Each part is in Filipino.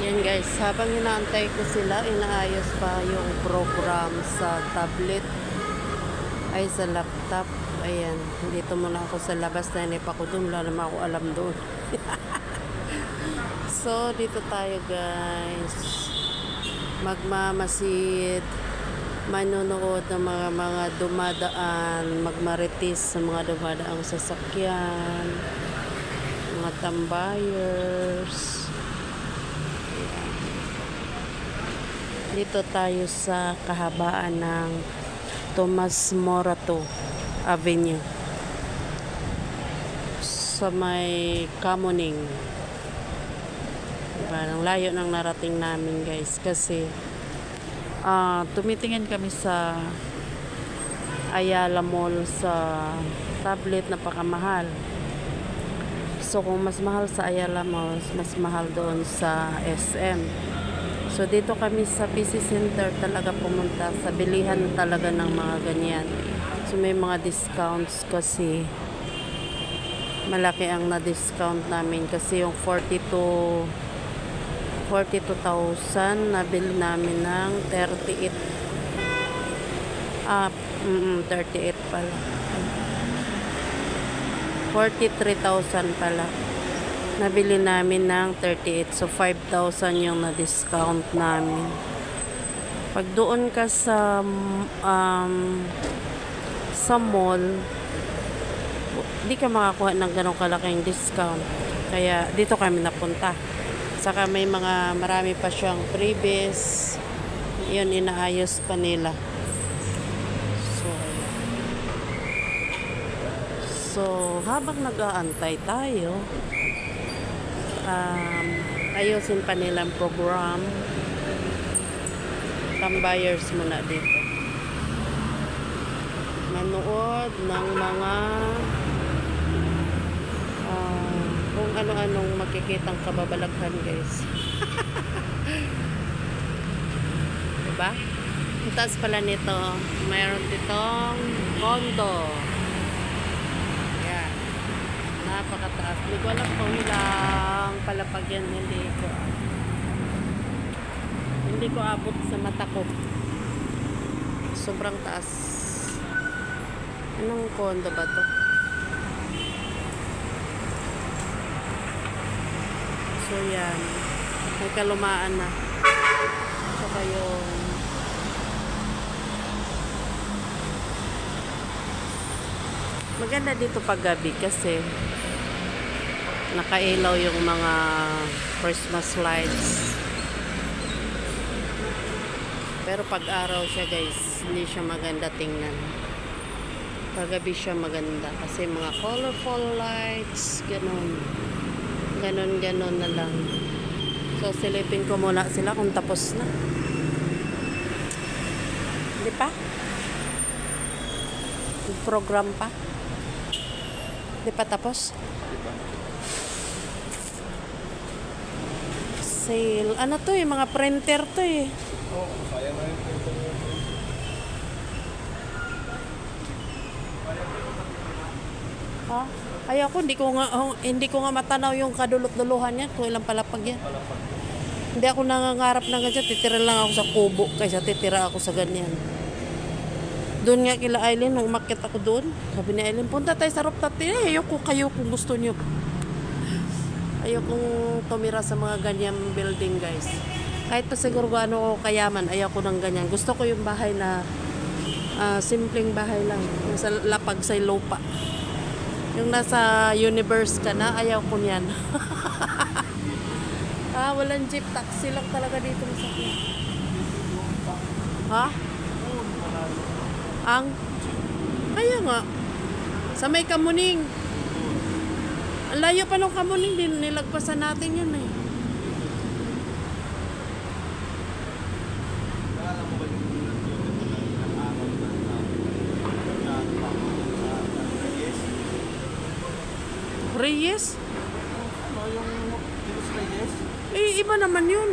Yan guys, habang inaantay ko sila, inaayos pa yung program sa tablet ay sa laptop. Ayan, dito muna ako sa labas, nanay pa ko doon, wala naman ako alam doon. So, dito tayo guys, magmamasid, manonood ng mga dumadaan, magmaritis sa mga dumadaang sasakyan, mga tambayers. Dito tayo sa kahabaan ng Tomas Morato Avenue sa may Kamuning. Parang layo nang narating namin guys kasi tumitingin kami sa Ayala Mall sa tablet, napakamahal. So kung mas mahal sa Ayala Mall, mas mahal doon sa SM. So dito kami sa PC Center talaga pumunta, sa bilihan talaga ng mga ganyan. So may mga discounts kasi malaki ang na-discount namin kasi yung 42,000 nabili namin ng 38 pala, 43,000 pala nabili namin ng 38. So 5,000 yung na-discount namin. Pag doon ka sa mall, di ka makakuha ng ganong kalaking discount. Kaya dito kami napunta. Saka may marami pa siyang freebies. Yun, inaayos pa nila. So habang nag-aantay tayo, ayusin pa nilang program. Tambayers muna dito, manood ng mga kung ano-anong makikitang kababalaghan guys. Diba? Ang taas pala nito, mayroon ditong condo. Napakataas. Hindi ko alam kung ilang palapag yan. Hindi ko abot sa mata ko. Sobrang taas. Anong condo ba to? So yan, may kalumaan na. Saka yung maganda dito pag gabi kasi nakailaw yung mga Christmas lights. Pero pag araw siya guys, hindi siya maganda tingnan. Pag gabi siya maganda kasi mga colorful lights, ganon na lang. So silipin ko muna sila kung tapos na. Hindi pa? Program pa? Hindi pa tapos? Sale. Ano to eh? Mga printer to eh. Oo, sayang na yung printer. Ha? Ay ako, hindi ko nga matanaw yung kadulot-duluhan yan. Kung ilang palapag yan. Hindi ako nangangarap na ganyan. Titira lang ako sa kubo kaysa titira ako sa ganyan. Doon nga kila Aileen, nung umakyat ako doon, sabi ni Aileen, punta tayo sa rooftop. Ayoko kayo kung gusto nyo. Ayokong tumira sa mga ganyang building guys. Kahit pa siguro ano kayaman, ayoko ng ganyan. Gusto ko yung bahay na simpleng bahay lang. Nasa lapag sa lupa. Yung nasa universe ka na, ayaw ko niyan. Walang jeep, taxi lang talaga dito masakyan. Ha? Kaya nga, sa may Kamuning. Ang layo pa ng Kamuning, nilagpasan natin yun eh. Reyes? Ano yung Reyes? Eh, iba naman yun.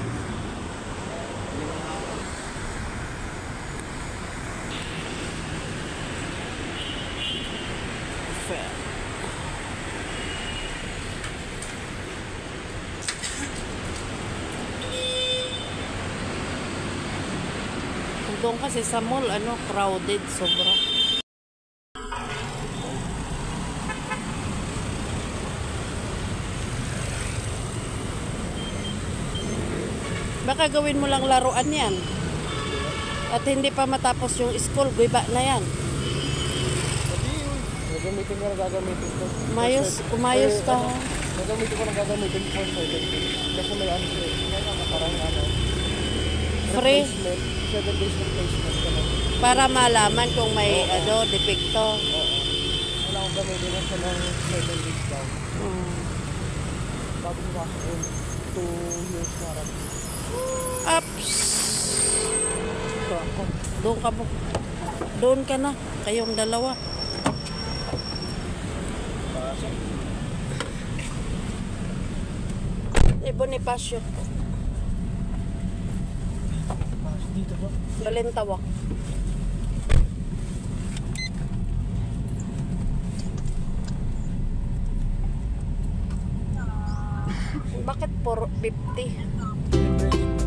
Doon kasi sa mall, crowded, sobra. Baka gawin mo lang laruan yan. At hindi pa matapos yung school, guiba na yan. Hindi yun. Gagamitin ko na gagamitin ko. Umayos ka. Gagamitin ko na gagamitin ko sa 7 days. Kasi may ano siya. Parang Free. replacement. 7 days replacement ka na. Para malaman kung may depekto. Oo. Wala akong gamitin na siya ng 7 days daw. Bago ko kasi 2 years na rin. Ups! Doon ka mo. Doon ka na. Kayong dalawa. Pasok. Bonifacio. Pasok dito ba? Balintawak. Bakit 450?